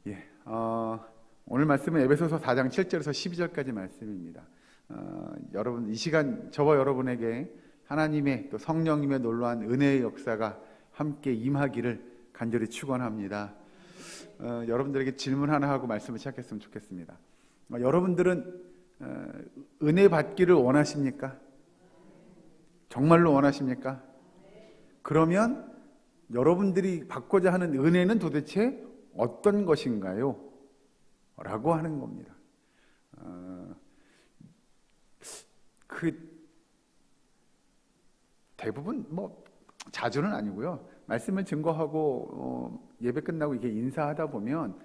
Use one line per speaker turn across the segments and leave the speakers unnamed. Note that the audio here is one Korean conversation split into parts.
예, 오늘 말씀은 에베소서 4장 7절에서 12절까지 말씀입니다. 여러분 이 시간 저와 여러분에게 하나님의 또 성령님의 놀라운 은혜의 역사가 함께 임하기를 간절히 축원합니다. 여러분들에게 질문 하나 하고 말씀을 시작했으면 좋겠습니다. 여러분들은 은혜 받기를 원하십니까? 정말로 원하십니까? 그러면 여러분들이 받고자 하는 은혜는 도대체 어떤 것인가요? 라고 하는 겁니다. 대부분 자주는 아니고요. 말씀을 증거하고 예배 끝나고 이렇게 인사하다 보면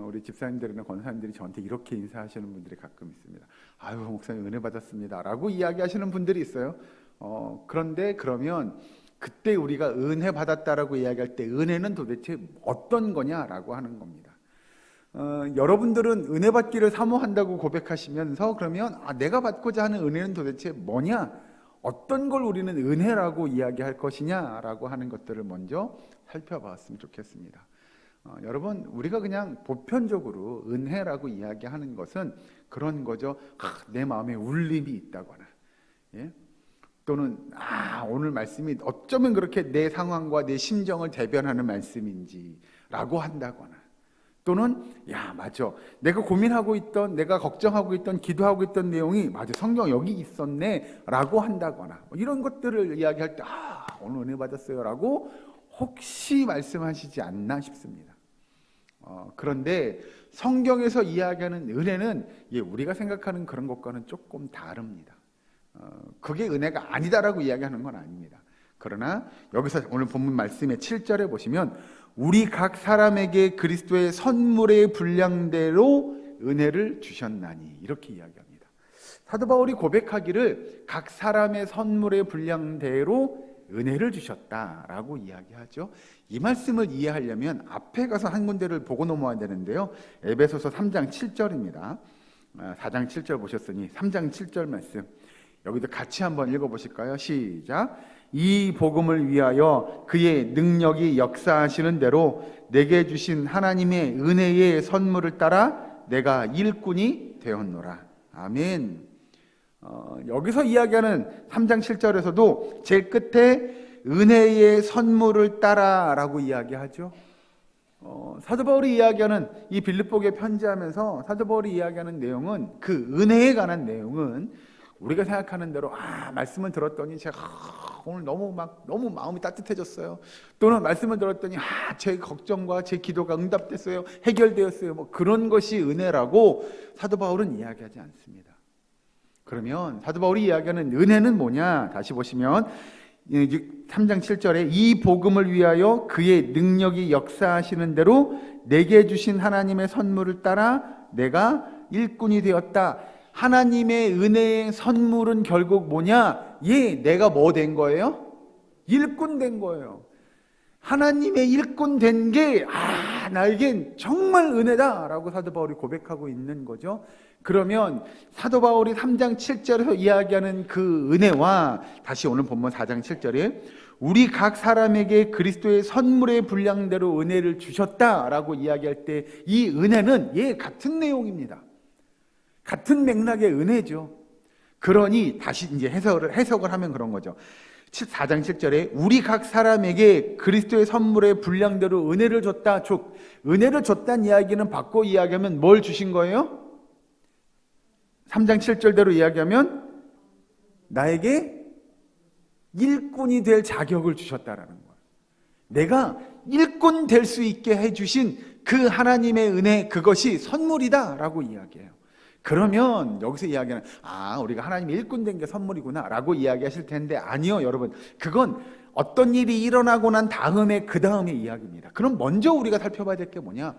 우리 집사님들이나 권사님들이 저한테 이렇게 인사하시는 분들이 가끔 있습니다. 아유, 목사님 은혜 받았습니다 라고 이야기하시는 분들이 있어요. 그런데 그러면 그때 우리가 은혜 받았다라고 이야기할 때 은혜는 도대체 어떤 거냐라고 하는 겁니다. 여러분들은 은혜 받기를 사모한다고 고백하시면서 그러면 내가 받고자 하는 은혜는 도대체 뭐냐? 어떤 걸 우리는 은혜라고 이야기할 것이냐라고 하는 것들을 먼저 살펴봤으면 좋겠습니다. 여러분, 우리가 그냥 보편적으로 은혜라고 이야기하는 것은 그런 거죠. 내 마음에 울림이 있다거나, 예? 또는 오늘 말씀이 어쩌면 그렇게 내 상황과 내 심정을 대변하는 말씀인지라고 한다거나, 또는 맞아, 내가 고민하고 있던, 내가 걱정하고 있던, 기도하고 있던 내용이 맞아, 성경 여기 있었네 라고 한다거나, 이런 것들을 이야기할 때 오늘 은혜 받았어요 라고 혹시 말씀하시지 않나 싶습니다. 그런데 성경에서 이야기하는 은혜는 우리가 생각하는 그런 것과는 조금 다릅니다. 그게 은혜가 아니다라고 이야기하는 건 아닙니다. 그러나 여기서 오늘 본문 말씀의 7절에 보시면 우리 각 사람에게 그리스도의 선물의 분량대로 은혜를 주셨나니 이렇게 이야기합니다. 사도 바울이 고백하기를 각 사람의 선물의 분량대로 은혜를 주셨다라고 이야기하죠. 이 말씀을 이해하려면 앞에 가서 한 군데를 보고 넘어와야 되는데요. 에베소서 3장 7절입니다. 4장 7절 보셨으니 3장 7절 말씀 여기도 같이 한번 읽어보실까요? 시작. 이 복음을 위하여 그의 능력이 역사하시는 대로 내게 주신 하나님의 은혜의 선물을 따라 내가 일꾼이 되었노라. 아멘. 여기서 이야기하는 3장 7절에서도 제일 끝에 은혜의 선물을 따라 라고 이야기하죠. 사도 바울이 이야기하는 이 빌립보에 편지하면서 사도 바울이 이야기하는 내용은 그 은혜에 관한 내용은 우리가 생각하는 대로 말씀을 들었더니 제가 오늘 너무 마음이 따뜻해졌어요. 또는 말씀을 들었더니 제 걱정과 제 기도가 응답됐어요. 해결되었어요. 그런 것이 은혜라고 사도 바울은 이야기하지 않습니다. 그러면 사도 바울이 이야기하는 은혜는 뭐냐? 다시 보시면 3장 7절에 이 복음을 위하여 그의 능력이 역사하시는 대로 내게 주신 하나님의 선물을 따라 내가 일꾼이 되었다. 하나님의 은혜의 선물은 결국 뭐냐? 내가 뭐 된 거예요? 일꾼 된 거예요. 하나님의 일꾼 된 게 나에겐 정말 은혜다라고 사도 바울이 고백하고 있는 거죠. 그러면 사도 바울이 3장 7절에서 이야기하는 그 은혜와 다시 오늘 본문 4장 7절에 우리 각 사람에게 그리스도의 선물의 분량대로 은혜를 주셨다라고 이야기할 때 이 은혜는 같은 내용입니다. 같은 맥락의 은혜죠. 그러니 다시 이제 해석을 하면 그런 거죠. 4장 7절에 우리 각 사람에게 그리스도의 선물의 분량대로 은혜를 줬다. 은혜를 줬다는 이야기는 바꿔 이야기하면 뭘 주신 거예요? 3장 7절대로 이야기하면 나에게 일꾼이 될 자격을 주셨다라는 거예요. 내가 일꾼 될 수 있게 해주신 그 하나님의 은혜, 그것이 선물이다라고 이야기해요. 그러면 여기서 이야기하는 우리가 하나님의 일꾼 된 게 선물이구나 라고 이야기하실 텐데 아니요, 여러분. 그건 어떤 일이 일어나고 난 다음에 그 다음의 이야기입니다. 그럼 먼저 우리가 살펴봐야 될 게 뭐냐?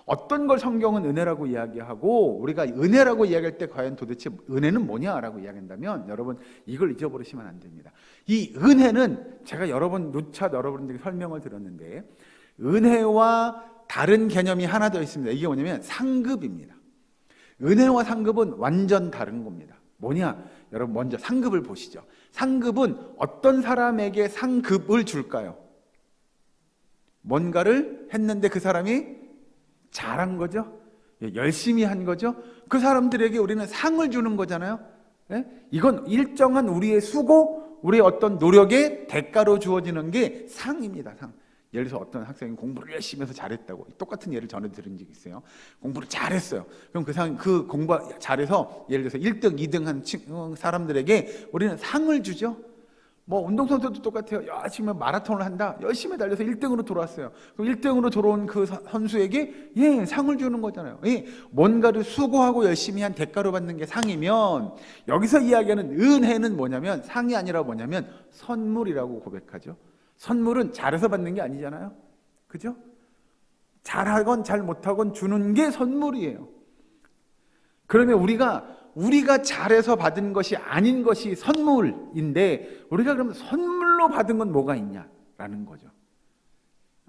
어떤 걸 성경은 은혜라고 이야기하고 우리가 은혜라고 이야기할 때 과연 도대체 은혜는 뭐냐라고 이야기한다면 여러분 이걸 잊어버리시면 안 됩니다. 이 은혜는 제가 누차 여러분들에게 설명을 드렸는데 은혜와 다른 개념이 하나 더 있습니다. 이게 뭐냐면 상급입니다. 은혜와 상급은 완전 다른 겁니다. 뭐냐? 여러분 먼저 상급을 보시죠. 상급은 어떤 사람에게 상급을 줄까요? 뭔가를 했는데 그 사람이 잘한 거죠. 열심히 한 거죠. 그 사람들에게 우리는 상을 주는 거잖아요. 이건 일정한 우리의 수고, 우리의 어떤 노력의 대가로 주어지는 게 상입니다. 상. 예를 들어서 어떤 학생이 공부를 열심히 해서 잘했다고, 똑같은 예를 전에 들은 적이 있어요. 공부를 잘했어요. 그럼 그 공부 잘해서 예를 들어서 1등, 2등 한 사람들에게 우리는 상을 주죠. 뭐 운동선수도 똑같아요. 열심히 마라톤을 한다. 열심히 달려서 1등으로 돌아왔어요. 그럼 1등으로 돌아온 그 선수에게 상을 주는 거잖아요. 뭔가를 수고하고 열심히 한 대가로 받는 게 상이면, 여기서 이야기하는 은혜는 뭐냐면, 상이 아니라 뭐냐면 선물이라고 고백하죠. 선물은 잘해서 받는 게 아니잖아요. 그죠? 잘하건 잘 못하건 주는 게 선물이에요. 그러면 우리가 잘해서 받은 것이 아닌 것이 선물인데, 우리가 그러면 선물로 받은 건 뭐가 있냐라는 거죠.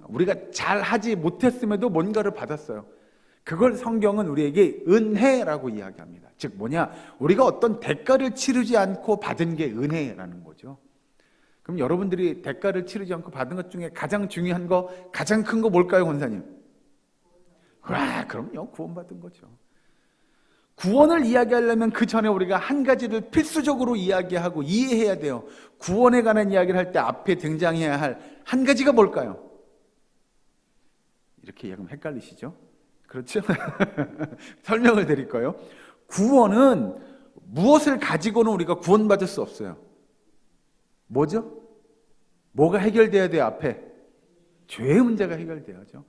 우리가 잘하지 못했음에도 뭔가를 받았어요. 그걸 성경은 우리에게 은혜라고 이야기합니다. 즉 뭐냐? 우리가 어떤 대가를 치르지 않고 받은 게 은혜라는 거죠. 그럼 여러분들이 대가를 치르지 않고 받은 것 중에 가장 중요한 거, 가장 큰 거 뭘까요, 권사님? 그럼요. 구원받은 거죠. 구원을 이야기하려면 그 전에 우리가 한 가지를 필수적으로 이야기하고 이해해야 돼요. 구원에 관한 이야기를 할 때 앞에 등장해야 할 한 가지가 뭘까요? 이렇게 이야기하면 헷갈리시죠? 그렇죠? 설명을 드릴 거예요. 구원은 무엇을 가지고는 우리가 구원받을 수 없어요. 뭐죠? 뭐가 해결돼야 돼요, 앞에? 죄의 문제가 해결돼야죠.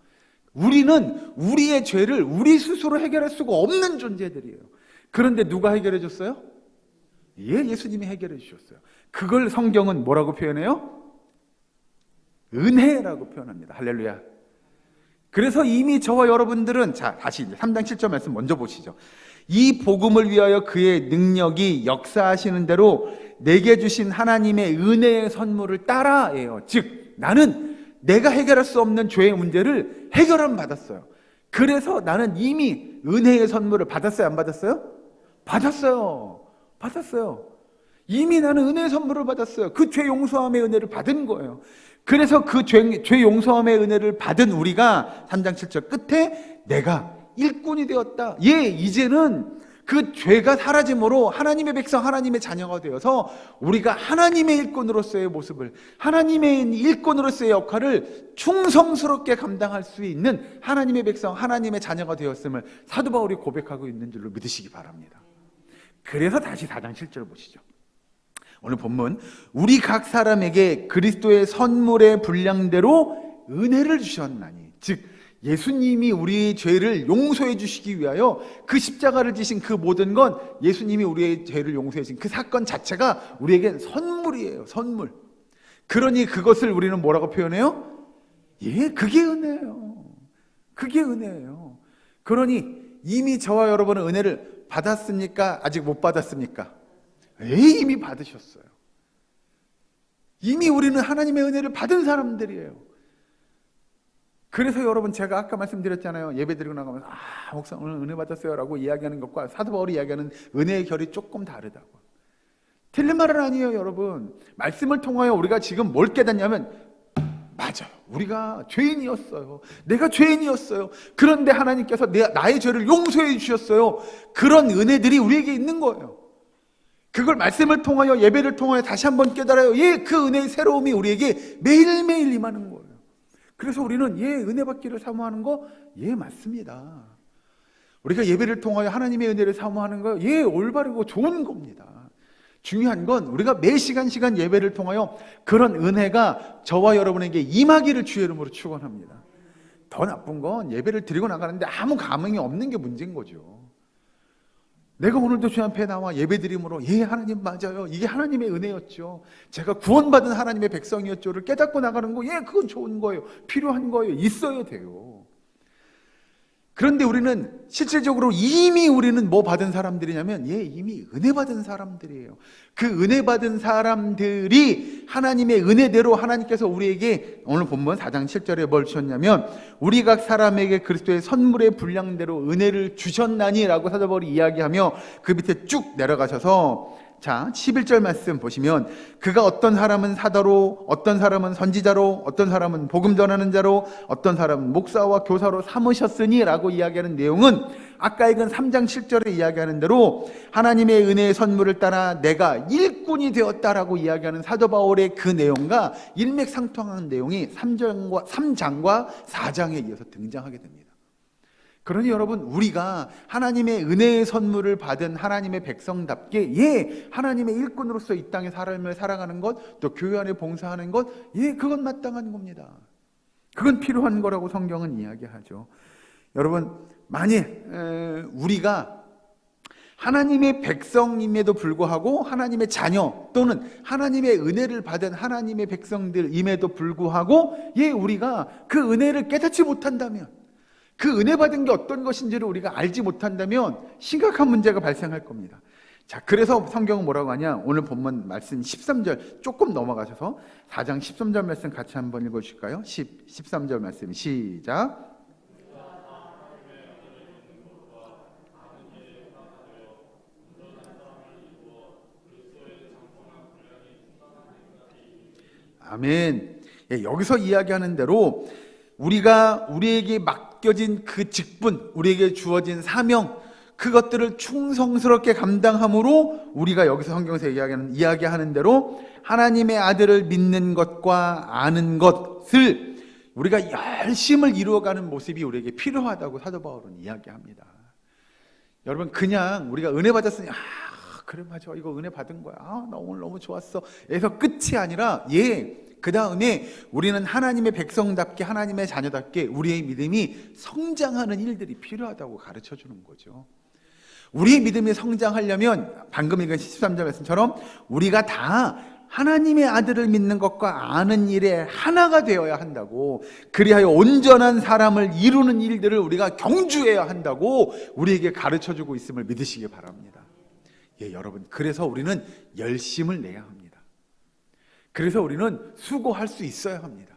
우리는 우리의 죄를 우리 스스로 해결할 수가 없는 존재들이에요. 그런데 누가 해결해 줬어요? 예수님이 해결해 주셨어요. 그걸 성경은 뭐라고 표현해요? 은혜라고 표현합니다. 할렐루야. 그래서 이미 저와 여러분들은, 다시 3장 7절 말씀 먼저 보시죠. 이 복음을 위하여 그의 능력이 역사하시는 대로 내게 주신 하나님의 은혜의 선물을 따라해요. 즉 나는 내가 해결할 수 없는 죄의 문제를 해결함 받았어요. 그래서 나는 이미 은혜의 선물을 받았어요, 안 받았어요? 받았어요. 이미 나는 은혜의 선물을 받았어요. 그 죄 용서함의 은혜를 받은 거예요. 그래서 그 죄 용서함의 은혜를 받은 우리가 3장 7절 끝에 내가 일꾼이 되었다. 이제는 그 죄가 사라짐으로 하나님의 백성, 하나님의 자녀가 되어서 우리가 하나님의 일꾼으로서의 모습을, 하나님의 일꾼으로서의 역할을 충성스럽게 감당할 수 있는 하나님의 백성, 하나님의 자녀가 되었음을 사도 바울이 고백하고 있는 줄로 믿으시기 바랍니다. 그래서 다시 4장 7절 보시죠. 오늘 본문, 우리 각 사람에게 그리스도의 선물의 분량대로 은혜를 주셨나니, 즉 예수님이 우리의 죄를 용서해 주시기 위하여 그 십자가를 지신 그 모든 건, 예수님이 우리의 죄를 용서해 주신 그 사건 자체가 우리에겐 선물이에요. 선물. 그러니 그것을 우리는 뭐라고 표현해요? 그게 은혜예요. 그게 은혜예요. 그러니 이미 저와 여러분은 은혜를 받았습니까? 아직 못 받았습니까? 이미 받으셨어요. 이미 우리는 하나님의 은혜를 받은 사람들이에요. 그래서 여러분, 제가 아까 말씀드렸잖아요. 예배 드리고 나가면 목사 오늘 은혜 받았어요 라고 이야기하는 것과 사도 바울이 이야기하는 은혜의 결이 조금 다르다고. 틀린 말은 아니에요. 여러분, 말씀을 통하여 우리가 지금 뭘 깨닫냐면, 맞아요, 우리가 죄인이었어요. 내가 죄인이었어요. 그런데 하나님께서 나의 죄를 용서해 주셨어요. 그런 은혜들이 우리에게 있는 거예요. 그걸 말씀을 통하여, 예배를 통하여 다시 한번 깨달아요. 그 은혜의 새로움이 우리에게 매일매일 임하는 거예요. 그래서 우리는 은혜 받기를 사모하는 거 맞습니다. 우리가 예배를 통하여 하나님의 은혜를 사모하는 거 올바르고 좋은 겁니다. 중요한 건 우리가 매 시간 예배를 통하여 그런 은혜가 저와 여러분에게 임하기를 주의 이름으로 축원합니다. 더 나쁜 건 예배를 드리고 나가는데 아무 감흥이 없는 게 문제인 거죠. 내가 오늘도 주님 앞에 나와 예배드림으로 하나님 맞아요, 이게 하나님의 은혜였죠, 제가 구원받은 하나님의 백성이었죠를 깨닫고 나가는 거 그건 좋은 거예요. 필요한 거예요. 있어야 돼요. 그런데 우리는 실질적으로 이미 우리는 뭐 받은 사람들이냐면 이미 은혜 받은 사람들이에요. 그 은혜 받은 사람들이 하나님의 은혜대로 하나님께서 우리에게 오늘 본문 4장 7절에 뭘 주셨냐면, 우리 각 사람에게 그리스도의 선물의 분량대로 은혜를 주셨나니 라고 사도 바울이 이야기하며 그 밑에 쭉 내려가셔서 자, 11절 말씀 보시면 그가 어떤 사람은 사도로, 어떤 사람은 선지자로, 어떤 사람은 복음 전하는 자로, 어떤 사람은 목사와 교사로 삼으셨으니 라고 이야기하는 내용은 아까 읽은 3장 7절에 이야기하는 대로 하나님의 은혜의 선물을 따라 내가 일꾼이 되었다라고 이야기하는 사도 바울의 그 내용과 일맥상통하는 내용이 3장과 4장에 이어서 등장하게 됩니다. 그러니 여러분, 우리가 하나님의 은혜의 선물을 받은 하나님의 백성답게 하나님의 일꾼으로서 이 땅의 삶을 살아가는 것, 또 교회 안에 봉사하는 것, 그건 마땅한 겁니다. 그건 필요한 거라고 성경은 이야기하죠. 여러분, 만일 우리가 하나님의 백성임에도 불구하고 하나님의 자녀 또는 하나님의 은혜를 받은 하나님의 백성들임에도 불구하고 우리가 그 은혜를 깨닫지 못한다면, 그 은혜 받은 게 어떤 것인지를 우리가 알지 못한다면 심각한 문제가 발생할 겁니다. 자, 그래서 성경은 뭐라고 하냐? 오늘 본문 말씀 13절 조금 넘어가셔서 4장 13절 말씀 같이 한번 읽어주실까요? 13절 말씀 시작. 아멘. 여기서 이야기하는 대로 우리에게 맡겨진 그 직분, 우리에게 주어진 사명, 그것들을 충성스럽게 감당함으로 우리가 여기서 성경에서 이야기하는 대로 하나님의 아들을 믿는 것과 아는 것을 우리가 열심을 이루어가는 모습이 우리에게 필요하다고 사도 바울은 이야기합니다. 여러분, 그냥 우리가 은혜 받았으니 그래 맞아, 이거 은혜 받은 거야, 나 오늘 너무 좋았어 에서 끝이 아니라 그 다음에 우리는 하나님의 백성답게, 하나님의 자녀답게 우리의 믿음이 성장하는 일들이 필요하다고 가르쳐 주는 거죠. 우리의 믿음이 성장하려면 방금 읽은 13절 말씀처럼 우리가 다 하나님의 아들을 믿는 것과 아는 일에 하나가 되어야 한다고, 그리하여 온전한 사람을 이루는 일들을 우리가 경주해야 한다고 우리에게 가르쳐 주고 있음을 믿으시기 바랍니다. 여러분, 그래서 우리는 열심을 내야 합니다. 그래서 우리는 수고할 수 있어야 합니다.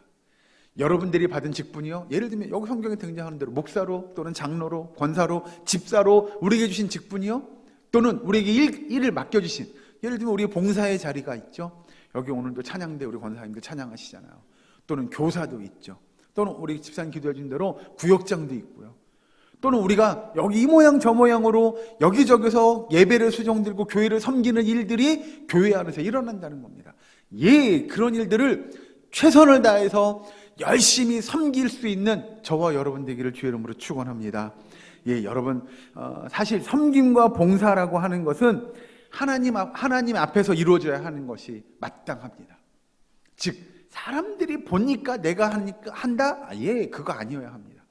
여러분들이 받은 직분이요, 예를 들면 여기 성경에 등장하는 대로 목사로 또는 장로로, 권사로, 집사로 우리에게 주신 직분이요, 또는 우리에게 일을 맡겨주신, 예를 들면 우리 봉사의 자리가 있죠. 여기 오늘도 찬양대 우리 권사님들 찬양하시잖아요. 또는 교사도 있죠. 또는 우리 집사님 기도해 준 대로 구역장도 있고요. 또는 우리가 여기 이 모양 저 모양으로 여기저기서 예배를 수종들고 교회를 섬기는 일들이 교회 안에서 일어난다는 겁니다. 그런 일들을 최선을 다해서 열심히 섬길 수 있는 저와 여러분 되기를 주의 이름으로 축원합니다. 여러분, 사실 섬김과 봉사라고 하는 것은 하나님 앞에서 이루어져야 하는 것이 마땅합니다. 즉, 사람들이 보니까 내가 한다? 그거 아니어야 합니다.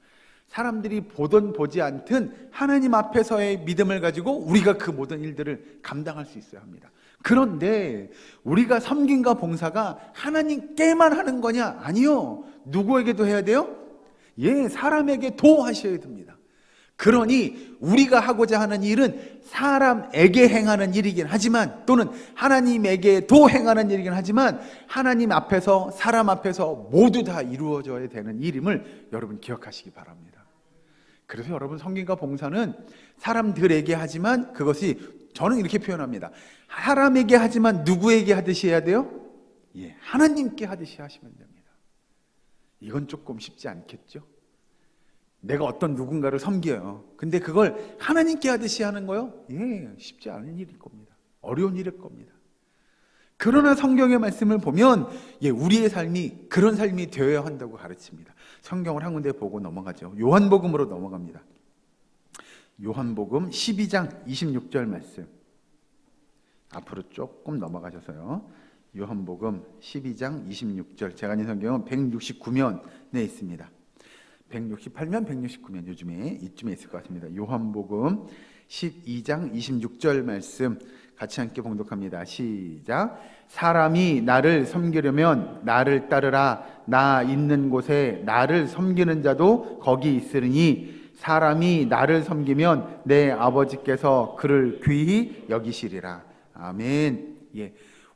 사람들이 보든 보지 않든 하나님 앞에서의 믿음을 가지고 우리가 그 모든 일들을 감당할 수 있어야 합니다. 그런데 우리가 섬김과 봉사가 하나님께만 하는 거냐? 아니요. 누구에게도 해야 돼요? 사람에게도 하셔야 됩니다. 그러니 우리가 하고자 하는 일은 사람에게 행하는 일이긴 하지만, 또는 하나님에게도 행하는 일이긴 하지만, 하나님 앞에서, 사람 앞에서 모두 다 이루어져야 되는 일임을 여러분 기억하시기 바랍니다. 그래서 여러분, 섬김과 봉사는 사람들에게 하지만 그것이, 저는 이렇게 표현합니다. 사람에게 하지만 누구에게 하듯이 해야 돼요? 하나님께 하듯이 하시면 됩니다. 이건 조금 쉽지 않겠죠? 내가 어떤 누군가를 섬겨요. 근데 그걸 하나님께 하듯이 하는 거요? 쉽지 않은 일일 겁니다. 어려운 일일 겁니다. 그러나 성경의 말씀을 보면 우리의 삶이 그런 삶이 되어야 한다고 가르칩니다. 성경을 한 군데 보고 넘어가죠. 요한복음으로 넘어갑니다. 요한복음 12장 26절 말씀. 앞으로 조금 넘어가셔서요. 요한복음 12장 26절. 제가 아는 성경은 169면에 있습니다. 168면, 169면 요즘에 이쯤에 있을 것 같습니다. 요한복음 12장 26절 말씀 같이 함께 봉독합니다. 시작. 사람이 나를 섬기려면 나를 따르라. 나 있는 곳에 나를 섬기는 자도 거기 있으리니 사람이 나를 섬기면 내 아버지께서 그를 귀히 여기시리라. 아멘.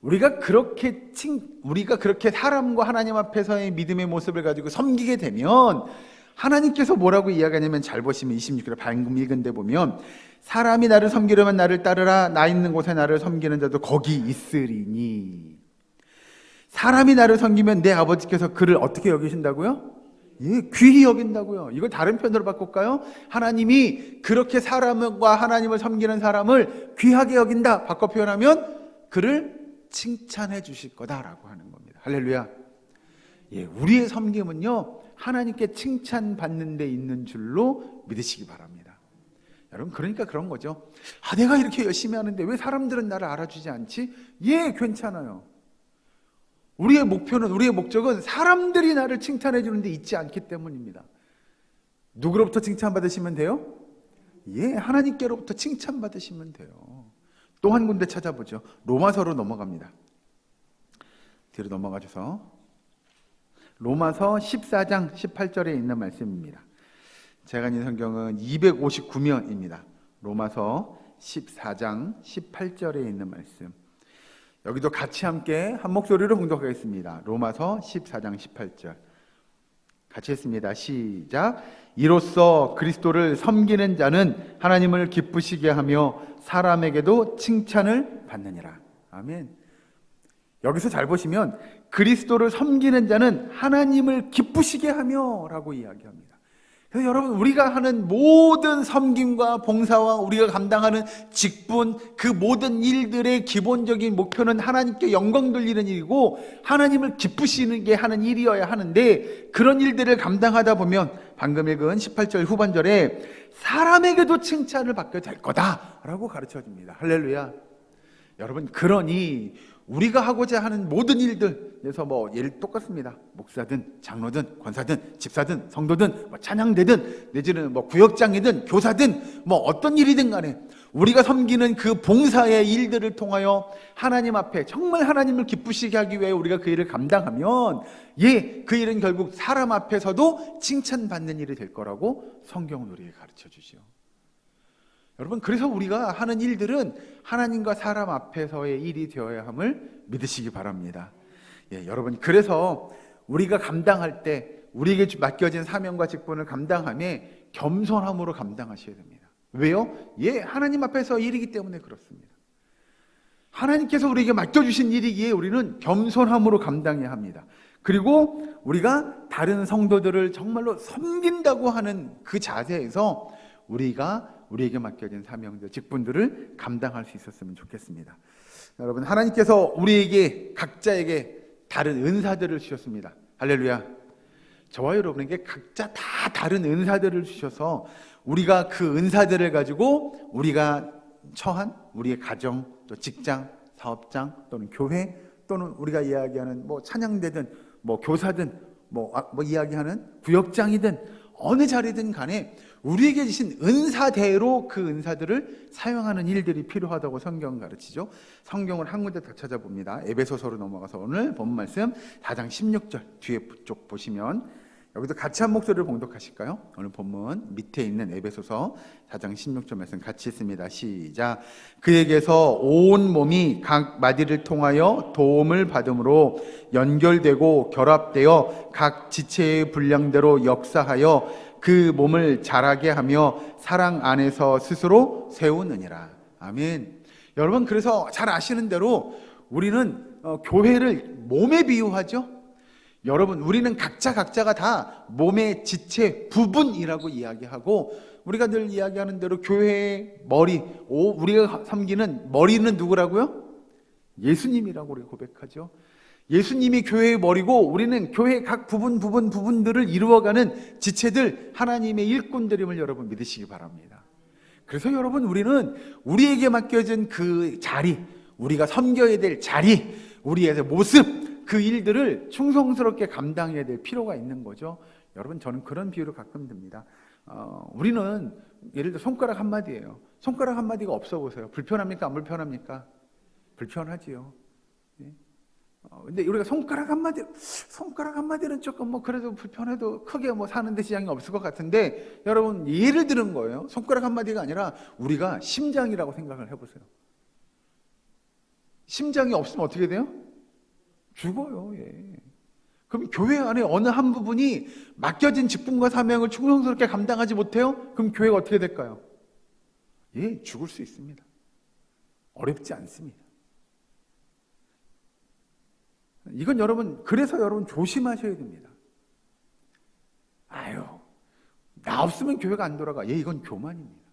우리가 그렇게 사람과 하나님 앞에서의 믿음의 모습을 가지고 섬기게 되면 하나님께서 뭐라고 이야기하냐면 잘 보시면 26절에 방금 읽은 데 보면 사람이 나를 섬기려면 나를 따르라. 나 있는 곳에 나를 섬기는 자도 거기 있으리니. 사람이 나를 섬기면 내 아버지께서 그를 어떻게 여기신다고요? 예, 귀히 여긴다고요. 이걸 다른 편으로 바꿀까요? 하나님이 그렇게 사람과 하나님을 섬기는 사람을 귀하게 여긴다. 바꿔 표현하면 그를 칭찬해 주실 거다라고 하는 겁니다. 할렐루야. 예, 우리의 섬김은요, 하나님께 칭찬받는 데 있는 줄로 믿으시기 바랍니다. 여러분, 그러니까 그런 거죠. 내가 이렇게 열심히 하는데 왜 사람들은 나를 알아주지 않지? 예, 괜찮아요. 우리의 목표는, 우리의 목적은 사람들이 나를 칭찬해 주는 데 있지 않기 때문입니다. 누구로부터 칭찬받으시면 돼요? 예, 하나님께로부터 칭찬받으시면 돼요. 또 한 군데 찾아보죠. 로마서로 넘어갑니다. 뒤로 넘어가 줘서 로마서 14장 18절에 있는 말씀입니다. 제가 읽은 성경은 259면입니다. 로마서 14장 18절에 있는 말씀. 여기도 같이 함께 한 목소리로 봉독하겠습니다. 로마서 14장 18절. 같이 했습니다. 시작. 이로써 그리스도를 섬기는 자는 하나님을 기쁘시게 하며 사람에게도 칭찬을 받느니라. 아멘. 여기서 잘 보시면 그리스도를 섬기는 자는 하나님을 기쁘시게 하며 라고 이야기합니다. 그래서 여러분, 우리가 하는 모든 섬김과 봉사와 우리가 감당하는 직분, 그 모든 일들의 기본적인 목표는 하나님께 영광 돌리는 일이고 하나님을 기쁘시게 하는 일이어야 하는데, 그런 일들을 감당하다 보면 방금 읽은 18절 후반절에 사람에게도 칭찬을 받게 될 거다라고 가르쳐줍니다. 할렐루야. 여러분, 그러니 우리가 하고자 하는 모든 일들에서 예를 똑같습니다. 목사든 장로든 권사든 집사든 성도든 찬양대든 내지는 구역장이든 교사든 어떤 일이든 간에 우리가 섬기는 그 봉사의 일들을 통하여 하나님 앞에 정말 하나님을 기쁘시게 하기 위해 우리가 그 일을 감당하면 그 일은 결국 사람 앞에서도 칭찬받는 일이 될 거라고 성경은 우리에게 가르쳐 주시오. 여러분, 그래서 우리가 하는 일들은 하나님과 사람 앞에서의 일이 되어야 함을 믿으시기 바랍니다. 여러분, 그래서 우리가 감당할 때 우리에게 맡겨진 사명과 직분을 감당함에 겸손함으로 감당하셔야 됩니다. 왜요? 하나님 앞에서 일이기 때문에 그렇습니다. 하나님께서 우리에게 맡겨주신 일이기에 우리는 겸손함으로 감당해야 합니다. 그리고 우리가 다른 성도들을 정말로 섬긴다고 하는 그 자세에서 우리에게 맡겨진 사명들, 직분들을 감당할 수 있었으면 좋겠습니다. 여러분, 하나님께서 우리에게 각자에게 다른 은사들을 주셨습니다. 할렐루야. 저와 여러분에게 각자 다 다른 은사들을 주셔서 우리가 그 은사들을 가지고 우리가 처한 우리의 가정, 또 직장, 사업장, 또는 교회, 또는 우리가 이야기하는 찬양대든 교사든 이야기하는 구역장이든 어느 자리든 간에 우리에게 주신 은사대로 그 은사들을 사용하는 일들이 필요하다고 성경은 가르치죠. 성경을 한 군데 더 찾아봅니다. 에베소서로 넘어가서 오늘 본 말씀 4장 16절 뒤에 쪽 보시면 여기도 같이 한 목소리를 봉독하실까요? 오늘 본문 밑에 있는 에베소서 4장 16절 말씀 같이 있습니다. 시작. 그에게서 온 몸이 각 마디를 통하여 도움을 받음으로 연결되고 결합되어 각 지체의 분량대로 역사하여 그 몸을 자라게 하며 사랑 안에서 스스로 세우느니라. 아멘. 여러분, 그래서 잘 아시는 대로 우리는 교회를 몸에 비유하죠. 여러분, 우리는 각자가 다 몸의 지체 부분이라고 이야기하고, 우리가 늘 이야기하는 대로 교회의 머리, 우리가 섬기는 머리는 누구라고요? 예수님이라고 우리가 고백하죠. 예수님이 교회의 머리고 우리는 교회의 각 부분들을 이루어가는 지체들, 하나님의 일꾼들임을 여러분 믿으시기 바랍니다. 그래서 여러분, 우리는 우리에게 맡겨진 그 자리, 우리가 섬겨야 될 자리, 우리의 모습, 그 일들을 충성스럽게 감당해야 될 필요가 있는 거죠. 여러분, 저는 그런 비유를 가끔 듭니다. 우리는 예를 들어 손가락 한마디예요. 손가락 한마디가 없어 보세요. 불편합니까? 안 불편합니까? 불편하지요. 근데 우리가 손가락 한마디는 조금 그래도 불편해도 크게 사는데 지장이 없을 것 같은데, 여러분, 예를 드는 거예요. 손가락 한마디가 아니라 우리가 심장이라고 생각을 해보세요. 심장이 없으면 어떻게 돼요? 죽어요. 그럼 교회 안에 어느 한 부분이 맡겨진 직분과 사명을 충성스럽게 감당하지 못해요? 그럼 교회가 어떻게 될까요? 예, 죽을 수 있습니다. 어렵지 않습니다. 이건 여러분, 그래서 여러분 조심하셔야 됩니다. 아유, 나 없으면 교회가 안 돌아가. 예, 이건 교만입니다.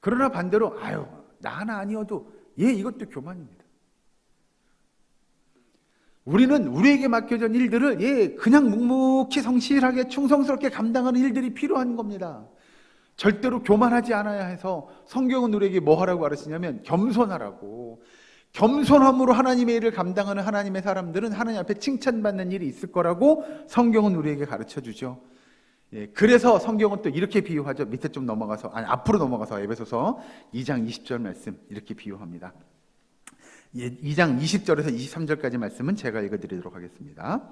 그러나 반대로, 아유, 나 하나 아니어도, 예, 이것도 교만입니다. 우리는 우리에게 맡겨진 일들을, 예, 그냥 묵묵히 성실하게 충성스럽게 감당하는 일들이 필요한 겁니다. 절대로 교만하지 않아야 해서 성경은 우리에게 뭐 하라고 가르치냐면 겸손하라고. 겸손함으로 하나님의 일을 감당하는 하나님의 사람들은 하나님 앞에 칭찬받는 일이 있을 거라고 성경은 우리에게 가르쳐 주죠. 예, 그래서 성경은 또 이렇게 비유하죠. 밑에 좀 넘어가서, 앞으로 넘어가서 에베소서 2장 20절 말씀 이렇게 비유합니다. 2장 20절에서 23절까지 말씀은 제가 읽어드리도록 하겠습니다.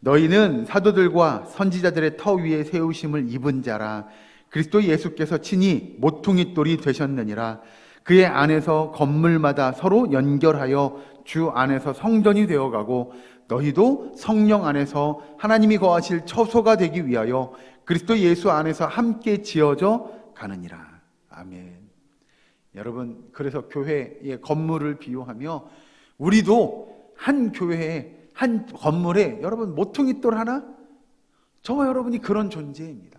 너희는 사도들과 선지자들의 터 위에 세우심을 입은 자라. 그리스도 예수께서 친히 모퉁이 돌이 되셨느니라. 그의 안에서 건물마다 서로 연결하여 주 안에서 성전이 되어가고 너희도 성령 안에서 하나님이 거하실 처소가 되기 위하여 그리스도 예수 안에서 함께 지어져 가느니라. 아멘. 여러분, 그래서 교회의 건물을 비유하며 우리도 한 교회에, 한 건물에 여러분 모퉁이돌 하나? 저와 여러분이 그런 존재입니다.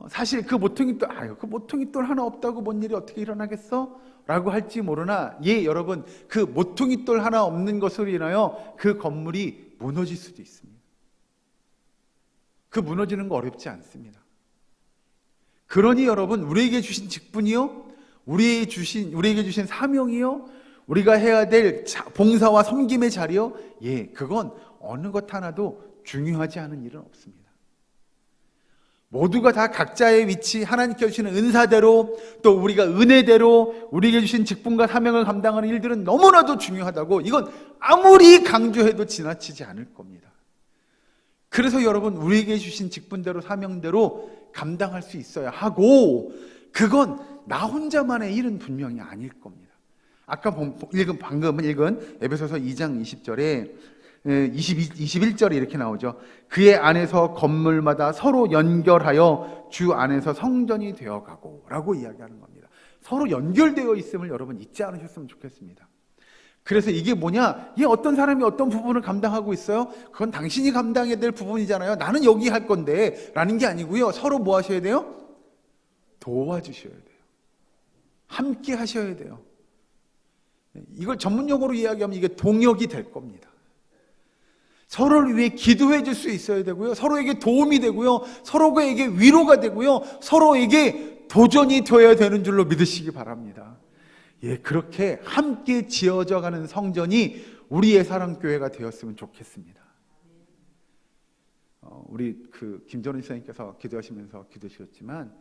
사실 그 모퉁이돌 하나 없다고 뭔 일이 어떻게 일어나겠어? 라고 할지 모르나, 예, 여러분, 그 모퉁이돌 하나 없는 것으로 인하여 그 건물이 무너질 수도 있습니다. 그 무너지는 거 어렵지 않습니다. 그러니 여러분, 우리에게 주신 직분이요, 우리에게 주신 사명이요, 우리가 해야 될 봉사와 섬김의 자리요, 예, 그건 어느 것 하나도 중요하지 않은 일은 없습니다. 모두가 다 각자의 위치, 하나님께 주시는 은사대로, 또 우리가 은혜대로 우리에게 주신 직분과 사명을 감당하는 일들은 너무나도 중요하다고, 이건 아무리 강조해도 지나치지 않을 겁니다. 그래서 여러분, 우리에게 주신 직분대로 사명대로 감당할 수 있어야 하고, 그건 나 혼자만의 일은 분명히 아닐 겁니다. 아까 방금 읽은 에베소서 2장 20절에 21절에 이렇게 나오죠. 그의 안에서 건물마다 서로 연결하여 주 안에서 성전이 되어가고 라고 이야기하는 겁니다. 서로 연결되어 있음을 여러분 잊지 않으셨으면 좋겠습니다. 그래서 이게 뭐냐? 이 어떤 사람이 어떤 부분을 감당하고 있어요? 그건 당신이 감당해야 될 부분이잖아요. 나는 여기 할 건데 라는 게 아니고요. 서로 뭐 하셔야 돼요? 도와주셔야 돼요. 함께 하셔야 돼요. 이걸 전문용어로 이야기하면 이게 동역이 될 겁니다. 서로를 위해 기도해 줄 수 있어야 되고요. 서로에게 도움이 되고요. 서로에게 위로가 되고요. 서로에게 도전이 되어야 되는 줄로 믿으시기 바랍니다. 예, 그렇게 함께 지어져 가는 성전이 우리의 사랑교회가 되었으면 좋겠습니다. 우리 김전원 선생님께서 기도하시면서 기도하셨지만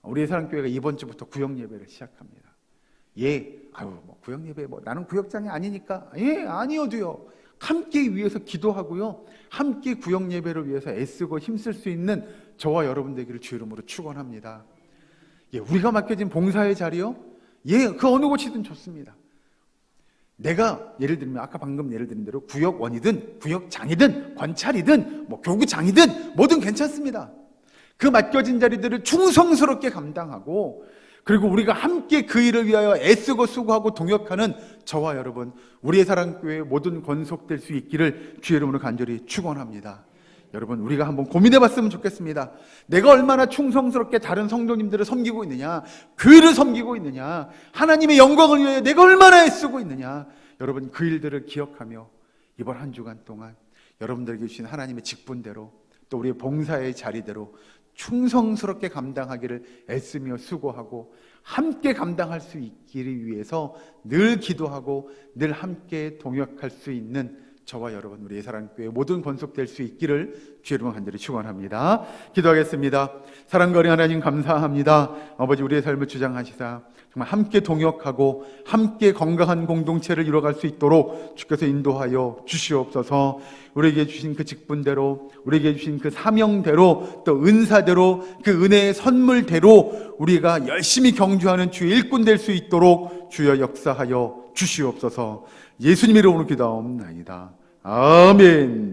우리의 사랑교회가 이번 주부터 구역 예배를 시작합니다. 예, 구역 예배 나는 구역장이 아니니까, 예, 아니어도요. 함께 위해서 기도하고요. 함께 구역 예배를 위해서 애쓰고 힘쓸 수 있는 저와 여러분 되기를 주 이름으로 축원합니다. 예, 우리가 맡겨진 봉사의 자리요. 예, 그 어느 곳이든 좋습니다. 내가 예를 들면 아까 방금 예를 드린 대로 구역원이든 구역장이든 관찰이든 교구장이든 뭐든 괜찮습니다. 그 맡겨진 자리들을 충성스럽게 감당하고, 그리고 우리가 함께 그 일을 위하여 애쓰고 수고하고 동역하는 저와 여러분, 우리의 사랑교회의 모든 권속될 수 있기를 주의 이름으로 간절히 축원합니다. 여러분, 우리가 한번 고민해 봤으면 좋겠습니다. 내가 얼마나 충성스럽게 다른 성도님들을 섬기고 있느냐, 교회를 섬기고 있느냐, 하나님의 영광을 위하여 내가 얼마나 애쓰고 있느냐. 여러분, 그 일들을 기억하며 이번 한 주간 동안 여러분들에게 주신 하나님의 직분대로, 또 우리의 봉사의 자리대로 충성스럽게 감당하기를 애쓰며 수고하고 함께 감당할 수 있기를 위해서 늘 기도하고 늘 함께 동역할 수 있는 저와 여러분, 우리의 사랑교회 모든 권속될 수 있기를 주의 이름으로 간절히 축원합니다. 기도하겠습니다. 사랑과 어린 하나님 감사합니다. 아버지, 우리의 삶을 주장하시사 정말 함께 동역하고 함께 건강한 공동체를 이뤄갈 수 있도록 주께서 인도하여 주시옵소서. 우리에게 주신 그 직분대로, 우리에게 주신 그 사명대로, 또 은사대로, 그 은혜의 선물대로 우리가 열심히 경주하는 주의 일꾼 될 수 있도록 주여 역사하여 주시옵소서. 예수님 이름으로 기도하옵나이다. 아멘.